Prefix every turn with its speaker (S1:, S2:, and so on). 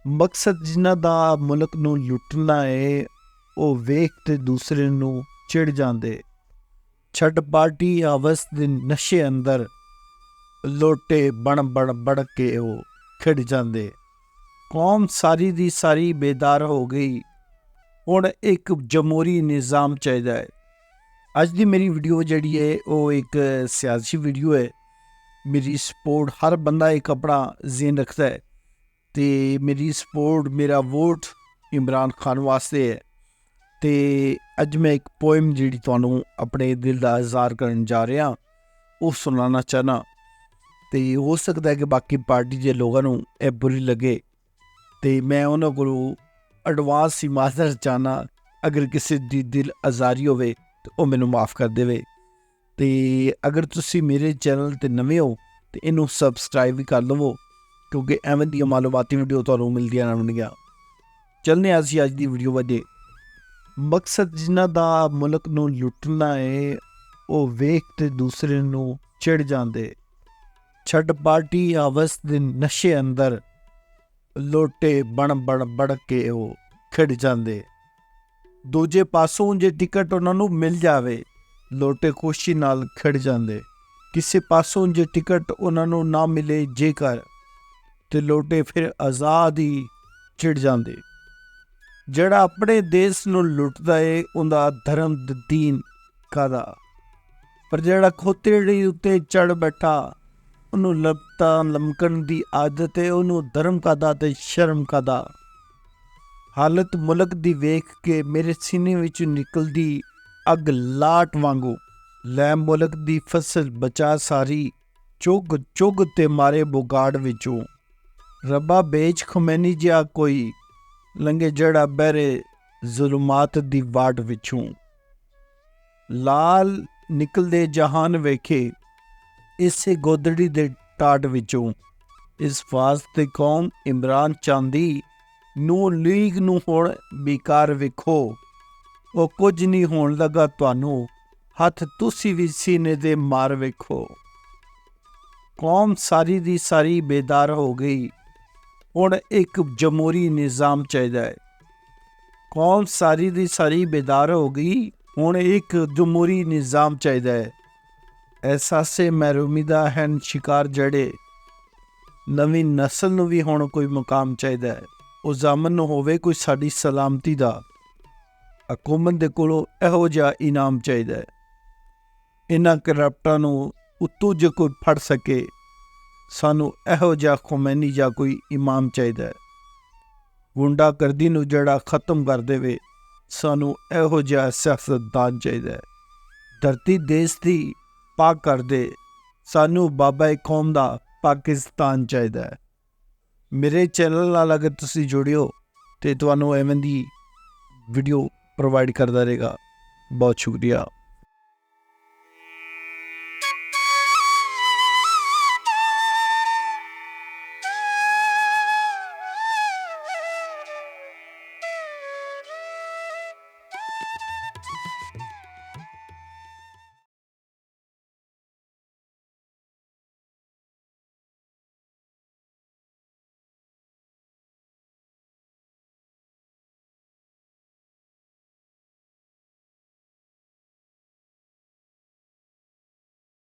S1: ਮਕਸਦ ਜਿਨ੍ਹਾਂ ਦਾ ਮੁਲਕ ਨੂੰ ਲੁੱਟਣਾ ਏ, ਉਹ ਵੇਖ ਤੇ ਦੂਸਰੇ ਨੂੰ ਚਿੜ ਜਾਂਦੇ। ਛੱਡ ਪਾਰਟੀ ਆਵਸ ਦੇ ਨਸ਼ੇ ਅੰਦਰ, ਲੋਟੇ ਬਣ ਕੇ ਉਹ ਖਿੜ ਜਾਂਦੇ। ਕੌਮ ਸਾਰੀ ਦੀ ਸਾਰੀ ਬੇਦਾਰ ਹੋ ਗਈ, ਹੁਣ ਇੱਕ ਜਮਹੂਰੀ ਨਿਜ਼ਾਮ ਚਾਹੀਦਾ ਹੈ। ਅੱਜ ਦੀ ਮੇਰੀ ਵੀਡੀਓ ਜਿਹੜੀ ਹੈ ਉਹ ਇੱਕ ਸਿਆਸੀ ਵੀਡੀਓ ਹੈ। ਮੇਰੀ ਸਪੋਰਟ ਹਰ ਬੰਦਾ ਇੱਕ ਆਪਣਾ ਜ਼ੇਨ ਰੱਖਦਾ ਹੈ ਤੇ ਮੇਰੀ ਸਪੋਰਟ ਮੇਰਾ ਵੋਟ ਇਮਰਾਨ ਖਾਨ ਵਾਸਤੇ ਹੈ। ਤੇ ਅੱਜ ਮੈਂ ਇੱਕ ਪੋਇਮ ਜਿਹੜੀ ਤੁਹਾਨੂੰ ਆਪਣੇ ਦਿਲ ਦਾ ਇਜ਼ਹਾਰ ਕਰਨ ਜਾ ਰਿਹਾ ਉਹ ਸੁਣਾਉਣਾ ਚਾਹਨਾ। ਤੇ ਹੋ ਸਕਦਾ ਹੈ ਕਿ ਬਾਕੀ ਪਾਰਟੀ ਦੇ ਲੋਕਾਂ ਨੂੰ ਇਹ ਬੁਰੀ ਲੱਗੇ ਤੇ ਮੈਂ ਉਹਨਾਂ ਕੋਲੋਂ ਐਡਵਾਂਸ ਹੀ ਮਾਜ਼ਰ ਚਾਹਨਾ। ਅਗਰ ਕਿਸੇ ਦੀ ਦਿਲ ਆਜ਼ਾਰੀ ਹੋਵੇ ਤਾਂ ਉਹ ਮੈਨੂੰ ਮਾफ़ ਕਰ ਦੇਵੇ। ਤੇ ਅਗਰ ਤੁਸੀਂ ਮੇਰੇ ਚੈਨਲ 'ਤੇ ਨਵੇਂ ਹੋ ਤਾਂ ਇਹਨੂੰ ਸਬਸਕ੍ਰਾਈਬ ਵੀ ਕਰ ਲਵੋ, ਕਿਉਂਕਿ ਐਵੇਂ ਦੀਆਂ ਮਾਲੂਮਾਤੀ ਵੀਡੀਓ ਤੁਹਾਨੂੰ ਮਿਲਦੀਆਂ ਰਹਿਣਗੀਆਂ। ਚੱਲਦੇ ਹਾਂ ਅਸੀਂ ਅੱਜ ਦੀ ਵੀਡੀਓ ਵੱਡੇ। ਮਕਸਦ ਜਿਨ੍ਹਾਂ ਦਾ ਮੁਲਕ ਨੂੰ ਲੁੱਟਣਾ ਏ, ਉਹ ਵੇਖ ਤੇ ਦੂਸਰੇ ਨੂੰ ਚਿੜ ਜਾਂਦੇ। ਛੱਡ ਪਾਰਟੀ ਆਵਸ ਦੇ ਨਸ਼ੇ ਅੰਦਰ, ਲੋਟੇ ਬਣ ਕੇ ਉਹ ਖਿੜ ਜਾਂਦੇ। ਦੂਜੇ ਪਾਸੋਂ ਜੇ ਟਿਕਟ ਉਹਨਾਂ ਨੂੰ ਮਿਲ ਜਾਵੇ, ਲੋਟੇ ਖੁਸ਼ੀ ਨਾਲ ਖਿੜ ਜਾਂਦੇ। ਕਿਸੇ ਪਾਸੋਂ ਜੇ ਟਿਕਟ ਉਹਨਾਂ ਨੂੰ ਨਾ ਮਿਲੇ ਜੇਕਰ, ਤੇ ਲੋਟੇ ਫਿਰ ਆਜ਼ਾਦ ਹੀ ਚਿੜ ਜਾਂਦੇ। ਜਿਹੜਾ ਆਪਣੇ ਦੇਸ਼ ਨੂੰ ਲੁੱਟਦਾ ਏ ਉਹਦਾ ਧਰਮ ਦੀਨ ਕਾਹਦਾ, ਪਰ ਜਿਹੜਾ ਖੋਤੇੜੀ ਉੱਤੇ ਚੜ ਬੈਠਾ ਉਹਨੂੰ ਲੱਤਾਂ ਲਮਕਣ ਦੀ ਆਦਤ ਹੈ, ਉਹਨੂੰ ਧਰਮ ਕਾਹਦਾ ਤੇ ਸ਼ਰਮ ਕਾਹਦਾ। ਹਾਲਤ ਮੁਲਕ ਦੀ ਵੇਖ ਕੇ ਮੇਰੇ ਸੀਨੇ ਵਿੱਚ ਨਿਕਲਦੀ ਅੱਗ ਲਾਟ ਵਾਂਗੂ, ਲੈ ਮੁਲਕ ਦੀ ਫਸਲ ਬਚਾ ਸਾਰੀ, ਚੁੱਗ ਤੇ ਮਾਰੇ ਬੁਗਾੜ ਵਿੱਚੋਂ। ਰੱਬਾ ਵੇਚ ਖਮੈਨੀ ਜਿਹਾ ਕੋਈ ਲੰਘੇ ਜਿਹੜਾ ਬਹਿਰੇ ਜ਼ੁਲਮਾਤ ਦੀ ਵਾਟ ਵਿੱਚੋਂ। ਲਾਲ ਨਿਕਲਦੇ ਜਹਾਨ ਵੇਖੇ ਇਸੇ ਗੋਦੜੀ ਦੇ ਟਾਟ ਵਿੱਚੋਂ। ਇਸ ਵਾਸਤੇ ਕੌਮ ਇਮਰਾਨ ਚਾਹੁੰਦੀ, ਨੂੰ ਲੀਗ ਨੂੰ ਹੁਣ ਬੇਕਾਰ ਵੇਖੋ। ਉਹ ਕੁਝ ਨਹੀਂ ਹੋਣ ਲੱਗਾ ਤੁਹਾਨੂੰ, ਹੱਥ ਤੁਸੀਂ ਵੀ ਸੀਨੇ ਦੇ ਮਾਰ ਵੇਖੋ। ਕੌਮ ਸਾਰੀ ਦੀ ਸਾਰੀ ਬੇਦਾਰ ਹੋ ਗਈ, ਹੁਣ ਇੱਕ ਜਮਹੂਰੀ ਨਿਜ਼ਾਮ ਚਾਹੀਦਾ ਹੈ। ਕੌਮ ਸਾਰੀ ਦੀ ਸਾਰੀ ਬੇਦਾਰ ਹੋ ਗਈ, ਹੁਣ ਇੱਕ ਜਮਹੂਰੀ ਨਿਜ਼ਾਮ ਚਾਹੀਦਾ ਹੈ। ਅਹਿਸਾਸੇ ਮਹਿਰੂਮੀ ਦਾ ਹਨ ਸ਼ਿਕਾਰ ਜੜੇ, ਨਵੀਂ ਨਸਲ ਨੂੰ ਵੀ ਹੁਣ ਕੋਈ ਮੁਕਾਮ ਚਾਹੀਦਾ ਹੈ। ਉਹ ਜ਼ਾਮਨ ਨੂੰ ਹੋਵੇ ਕੋਈ ਸਾਡੀ ਸਲਾਮਤੀ ਦਾ, ਹਕੂਮਤ ਦੇ ਕੋਲੋਂ ਇਹੋ ਜਿਹਾ ਇਨਾਮ ਚਾਹੀਦਾ ਹੈ। ਇਹਨਾਂ ਕਰਪਟਾਂ ਨੂੰ ਉੱਤੋਂ ਜੇ ਕੋਈ ਫੜ ਸਕੇ, ਸਾਨੂੰ ਇਹੋ ਜਿਹਾ ਖੁਮੈਨੀ ਜਾਂ ਕੋਈ ਇਮਾਮ ਚਾਹੀਦਾ ਹੈ। ਗੁੰਡਾਗਰਦੀ ਨੂੰ ਜਿਹੜਾ ਖਤਮ ਕਰ ਦੇਵੇ, ਸਾਨੂੰ ਇਹੋ ਜਿਹਾ ਸਿਆਸਤਦਾਨ ਚਾਹੀਦਾ ਹੈ। ਧਰਤੀ ਦੇਸ਼ ਦੀ ਪਾਕ ਕਰ ਦੇ, ਸਾਨੂੰ ਬਾਬਾ ਕੌਮ ਦਾ ਪਾਕਿਸਤਾਨ ਚਾਹੀਦਾ ਹੈ। ਮੇਰੇ ਚੈਨਲ ਨਾਲ ਅਗਰ ਤੁਸੀਂ ਜੁੜਿਓ ਤੇ ਤੁਹਾਨੂੰ ਐਵੇਂ ਦੀ ਵੀਡੀਓ ਪ੍ਰੋਵਾਈਡ ਕਰਦਾ ਰਹੇਗਾ। ਬਹੁਤ ਸ਼ੁਕਰੀਆ।